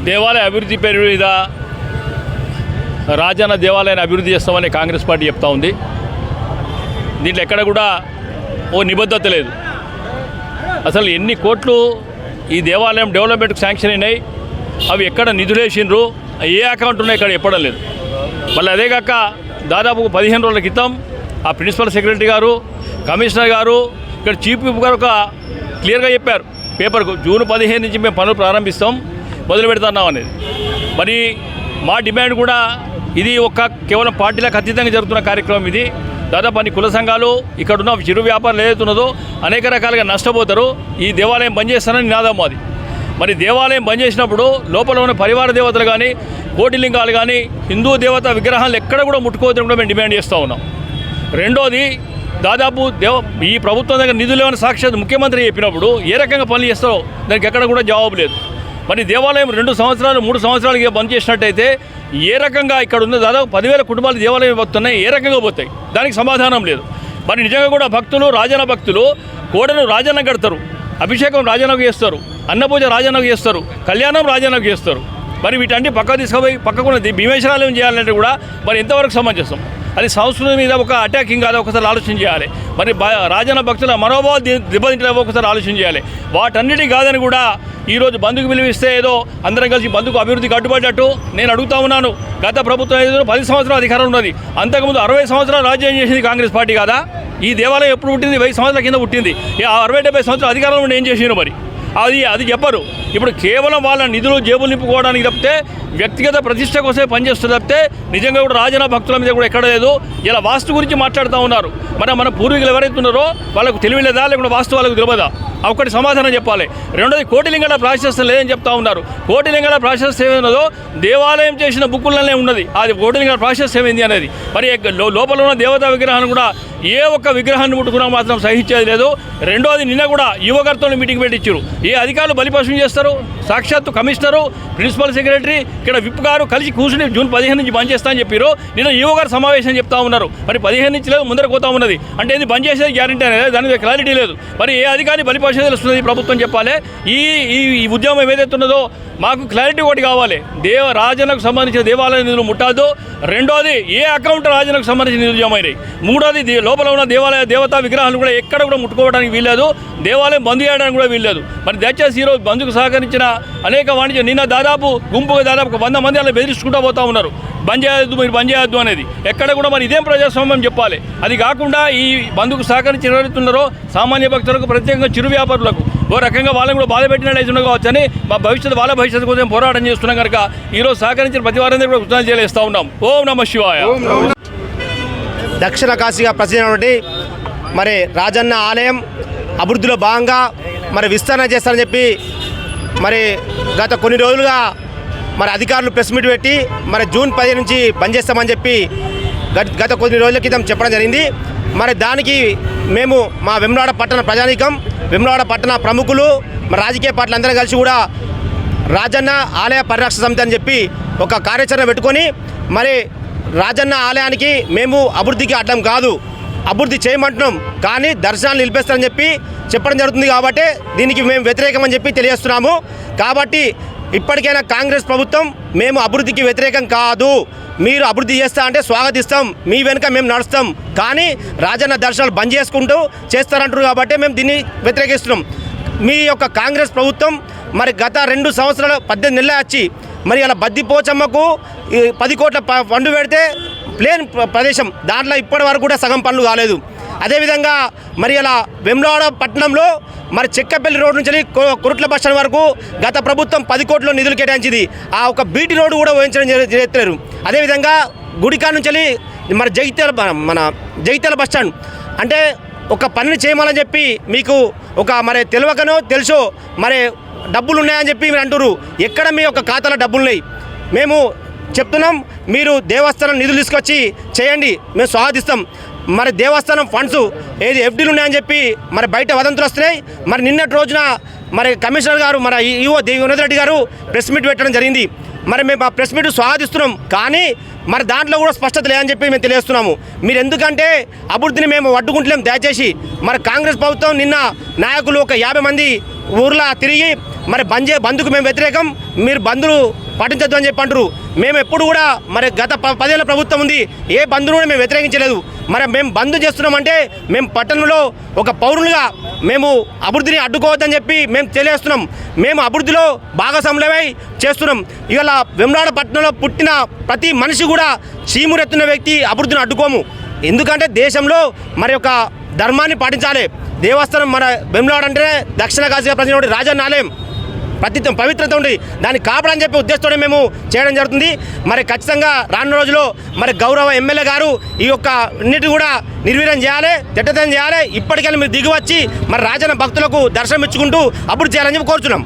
దేవాలయ అభివృద్ధి పేరు మీద రాజన్న దేవాలయాన్ని అభివృద్ధి చేస్తామని కాంగ్రెస్ పార్టీ చెప్తా ఉంది. దీంట్లో ఎక్కడ కూడా ఓ నిబద్ధత లేదు. అసలు ఎన్ని కోట్లు ఈ దేవాలయం డెవలప్మెంట్కి శాంక్షన్ అయినాయి, అవి ఎక్కడ నిధులు వేసిండ్రు, ఏ అకౌంట్ ఉన్నాయి ఇక్కడ చెప్పడం లేదు. మళ్ళీ అదే కాక దాదాపు 15 రోజుల క్రితం ఆ ప్రిన్సిపల్ సెక్రటరీ గారు, కమిషనర్ గారు, ఇక్కడ చీఫ్ విప్ గారు ఒక క్లియర్గా చెప్పారు పేపర్కు, జూన్ 15 నుంచి మేము పనులు ప్రారంభిస్తాం, మొదలు పెడుతున్నాం అనేది. మరి మా డిమాండ్ కూడా ఇది కేవలం పార్టీలకు అతీతంగా జరుగుతున్న కార్యక్రమం. ఇది దాదాపు అన్ని కుల సంఘాలు, ఇక్కడున్న చిరు వ్యాపారాలు ఏదైతున్నదో అనేక రకాలుగా నష్టపోతారు. ఈ దేవాలయం బంద్ చేస్తానని నినాదం అది. మరి దేవాలయం బంద్ చేసినప్పుడు లోపల ఉన్న పరివార దేవతలు కానీ, కోటిలింగాలు కానీ, హిందూ దేవత విగ్రహాలు ఎక్కడ కూడా ముట్టుకోవద్దని కూడా మేము డిమాండ్ చేస్తూ ఉన్నాం. రెండోది, దాదాపు ఈ ప్రభుత్వం దగ్గర నిధులు ఏమైనా సాక్షాత్ ముఖ్యమంత్రి చెప్పినప్పుడు ఏ రకంగా పనులు చేస్తారో దానికి ఎక్కడ కూడా జవాబు లేదు. మరి దేవాలయం 2 సంవత్సరాలు 3 సంవత్సరాలకి బంద్ చేసినట్టయితే ఏ రకంగా ఇక్కడ ఉన్న దాదాపు 10,000 కుటుంబాలు దేవాలయం పోతున్నాయి, ఏ రకంగా పోతాయి, దానికి సమాధానం లేదు. మరి నిజంగా కూడా భక్తులు, రాజన్న భక్తులు కోడను రాజన్న కడతారు, అభిషేకం రాజన్నకు చేస్తారు, అన్నపూజ రాజన్నకు చేస్తారు, కళ్యాణం రాజన్నకు చేస్తారు. మరి వీటన్ని పక్క తీసుకుపోయి పక్కకున్న భీమేశ్వరాలయం చేయాలంటే కూడా మరి ఎంతవరకు సమంజసం? అది సంస్కృతి మీద ఒక అటాకింగ్ కాదు, ఒకసారి ఆలోచన చేయాలి. మరి రాజన్న భక్తుల మనోభావాలు దెబ్బతింటే ఒకసారి ఆలోచన చేయాలి. వాటన్నిటి కాదని కూడా ఈరోజు బంధుకు పిలువిస్తే ఏదో అందరం కలిసి బంధుకు అభివృద్ధికి అడ్డుపడ్డట్టు నేను అడుగుతా ఉన్నాను. గత ప్రభుత్వం ఏదో 10 సంవత్సరాల అధికారం ఉన్నది, అంతకుముందు 60 సంవత్సరాలు రాజ్యం చేసింది కాంగ్రెస్ పార్టీ కాదా? ఈ దేవాలయం ఎప్పుడు పుట్టింది? 10 సంవత్సరాల కింద పుట్టింది. 60-70 సంవత్సరాల అధికారంలో ఉండి ఏం చేసినారు? మరి అది చెప్పరు. ఇప్పుడు కేవలం వాళ్ళ నిధులు జేబులు నింపుకోవడానికి తప్పితే వ్యక్తిగత ప్రతిష్ట కోసమే పనిచేస్తుంది తప్పితే నిజంగా కూడా రాజన్న భక్తుల మీద కూడా ఎక్కడ లేదు. ఇలా వాస్తు గురించి మాట్లాడుతూ ఉన్నారు. మన పూర్వీకులు ఎవరైతే ఉన్నారో వాళ్ళకు తెలివిలేదా, లేకుండా వాస్తు వాళ్ళకు తెలియదా? ఒకటి సమాధానం చెప్పాలి. రెండోది, కోటిలింగాల ప్రాశస్త్యం లేదని చెప్తా ఉన్నారు. కోటిలింగాల ప్రాశస్త్యం ఏమన్నదో దేవాలయం చేసిన బుక్కులనే ఉన్నది. అది కోటిలింగాల ప్రాశస్త్యం ఏంది అనేది. మరి లోపల ఉన్న దేవతా విగ్రహాన్ని కూడా ఏ ఒక్క విగ్రహాన్ని ముట్టుకున్నా మాత్రం సహించేది లేదు. రెండోది, నిన్న కూడా యువకర్తలు మీటింగ్ పెట్టించారు. ఏ అధికారులు బలిపశం చేస్తారు? సాక్షాత్తు కమిషనరు, ప్రిన్సిపల్ సెక్రటరీ, ఇక్కడ విప్ గారు కలిసి కూర్చుని జూన్ 15 నుంచి బంద్ చేస్తా అని చెప్పారు. నిన్న యువగారు సమావేశం చెప్తా ఉన్నారు. మరి 15 నుంచి లేదు, ముందర పోతా ఉన్నది. అంటే ఇది బంద్ చేసేది గ్యారంటీ అనేది, దాని మీద క్లారిటీ లేదు. మరి ఏ అధికారి బలిపశం తెలుస్తుంది? ప్రభుత్వం చెప్పాలి. ఈ ఉద్యమం ఏదైతే ఉన్నదో మాకు క్లారిటీ ఒకటి కావాలి. రాజన్నకు సంబంధించిన దేవాలయ నిధులు ముట్టాదు. రెండోది, ఏ అకౌంట్ రాజన్నకు సంబంధించిన నిధులు జమ అయినాయి. మూడోది, లోపల ఉన్న దేవతా విగ్రహాలు కూడా ఎక్కడ కూడా ముట్టుకోవడానికి వీల్లేదు, దేవాలయం బంద్ చేయడానికి కూడా వీల్లేదు. మరి దయచేసి ఈరోజు బంద్కు సహకరించిన అనేక వాణిజ్య నిన్న గుంపుగా దాదాపు 100 మంది అలా బెదిరించుకుంటూ పోతా ఉన్నారు. బంద్ చేయొద్దు, మీరు బంద్ చేయొద్దు అనేది. ఎక్కడ కూడా మరి ఇదేం ప్రజాస్వామ్యం చెప్పాలి. అది కాకుండా ఈ బంద్కు సహకరించి ఎవరుతున్నారో సామాన్య భక్తులకు, ప్రత్యేకంగా చిరు వ్యాపారులకు ఓ రకంగా వాళ్ళని కూడా బాధ పెట్టినట్టు కావచ్చని వాళ్ళ భవిష్యత్తు కోసం పోరాటం చేస్తున్నాం కనుక ఈరోజు సహకరించిన ప్రతి వారందరూ కూడా కృతజ్ఞతలు తెలియజేస్తూ ఉన్నాం. ఓం నమః శివాయ. దక్షిణ కాశీగా ప్రసిద్ధి మరి రాజన్న ఆలయం అభివృద్ధిలో భాగంగా మరి విస్తరణ చేస్తారని చెప్పి మరి గత కొన్ని రోజులుగా మరి అధికారులు ప్రెస్ మీట్ పెట్టి మరి జూన్ 10 నుంచి బంద్ చేస్తామని చెప్పి గత కొన్ని రోజుల క్రితం చెప్పడం జరిగింది. మరి దానికి మేము మా వేములవాడ పట్టణ ప్రజానీకం, వేములవాడ పట్టణ ప్రముఖులు, మరి రాజకీయ పార్టీలు అందరం కలిసి కూడా రాజన్న ఆలయ పరిరక్షణ సమితి అని చెప్పి ఒక కార్యాచరణ పెట్టుకొని మరి రాజన్న ఆలయానికి మేము అభివృద్ధికి అడ్డం కాదు, అభివృద్ధి చేయమంటున్నాం, కానీ దర్శనాలు నిలిపేస్తారని చెప్పి చెప్పడం జరుగుతుంది. కాబట్టి దీనికి మేము వ్యతిరేకమని చెప్పి తెలియజేస్తున్నాము. కాబట్టి ఇప్పటికైనా కాంగ్రెస్ ప్రభుత్వం మేము అభివృద్ధికి వ్యతిరేకం కాదు, మీరు అభివృద్ధి చేస్తా అంటే స్వాగతిస్తాం, మీ వెనుక మేము నడుస్తాం, కానీ రాజన్న దర్శనాలు బంద్ చేసుకుంటూ చేస్తారంటారు కాబట్టి మేము దీన్ని వ్యతిరేకిస్తున్నాం. మీ యొక్క కాంగ్రెస్ ప్రభుత్వం మరి గత 2 సంవత్సరాలు 18 నెలలు వచ్చి మరి అలా బద్దిపోచమ్మకు 10 కోట్ల ఫండ్ పెడితే ప్లేన్ ప్రదేశం, దాంట్లో ఇప్పటి వరకు కూడా సగం పనులు కాలేదు. అదేవిధంగా మరి అలా వేములవాడ పట్టణంలో మరి చెక్కపల్లి రోడ్ నుంచి కురుట్ల బస్ స్టాండ్ వరకు గత ప్రభుత్వం 10 కోట్ల నిధులు కేటాయించింది. ఆ ఒక బీటీ రోడ్డు కూడా వేయించడం చేస్తారు. అదేవిధంగా గుడికా నుంచి మరి జగిత్యాల బస్ స్టాండ్ అంటే ఒక పనిని చేయమని చెప్పి మీకు ఒక మరి తెలియకనో తెలుసో మరి డబ్బులు ఉన్నాయని చెప్పి మీరు అంటారు. ఎక్కడ మీ యొక్క ఖాతాలో డబ్బులు ఉన్నాయి? మేము చెప్తున్నాం, మీరు దేవస్థానం నిధులు తీసుకొచ్చి చేయండి, మేము స్వాగతిస్తాం. మరి దేవస్థానం ఫండ్స్ ఏది ఎఫ్డీలు ఉన్నాయని చెప్పి మరి బయట వదంతులు వస్తున్నాయి. మరి నిన్నటి రోజున మరి కమిషనర్ గారు మన ఈఓ దేవినోద్ రెడ్డి గారు ప్రెస్ మీట్ పెట్టడం జరిగింది. మరి మేము ఆ ప్రెస్ మీట్ స్వాగతిస్తున్నాం, కానీ మరి దాంట్లో కూడా స్పష్టత లేదని చెప్పి మేము తెలియజేస్తున్నాము. మీరు ఎందుకంటే అభివృద్ధిని మేము అడ్డుకుంటలేము. దయచేసి మరి కాంగ్రెస్ ప్రభుత్వం నిన్న నాయకులు ఒక 50 మంది ఊర్లో తిరిగి మరి బంద్కు మేము వ్యతిరేకం, మీరు బంద్లు పాటించొద్దు అని చెప్పి అంటారు. మేము ఎప్పుడు కూడా మరి గత 10 ఏళ్ళ ప్రభుత్వం ఉంది, ఏ బంద్ను కూడా మేము వ్యతిరేకించలేదు. మరి మేము బంద్ చేస్తున్నామంటే మేము పట్టణంలో ఒక పౌరులుగా మేము అభివృద్ధిని అడ్డుకోవద్దని చెప్పి మేము తెలియజేస్తున్నాం. మేము అభివృద్ధిలో భాగస్వాములమై చేస్తున్నాం. ఇవాళ వేములవాడ పట్టణంలో పుట్టిన ప్రతి మనిషి కూడా చీమురెత్తున్న వ్యక్తి అభివృద్ధిని అడ్డుకోము. ఎందుకంటే దేశంలో మరి ఒక ధర్మాన్ని పాటించాలి. దేవస్థానం మన వేములవాడ అంటే దక్షిణ కాశీగా ప్రజలు రాజన్న ఆలయం పవిత్రత ఉంది, దాన్ని కాపాడని చెప్పి ఉద్దేశంతో మేము చేయడం జరుగుతుంది. మరి ఖచ్చితంగా రానున్న రోజుల్లో మరి గౌరవ ఎమ్మెల్యే గారు ఈ యొక్క అన్నిటి కూడా నిర్వీర్యం చేయాలి, తిట్టతం చేయాలి. ఇప్పటికైనా మీరు దిగివచ్చి మరి రాజన్న భక్తులకు దర్శనం ఇచ్చుకుంటూ అభివృద్ధి చేయాలని చెప్పి కోరుచున్నాం.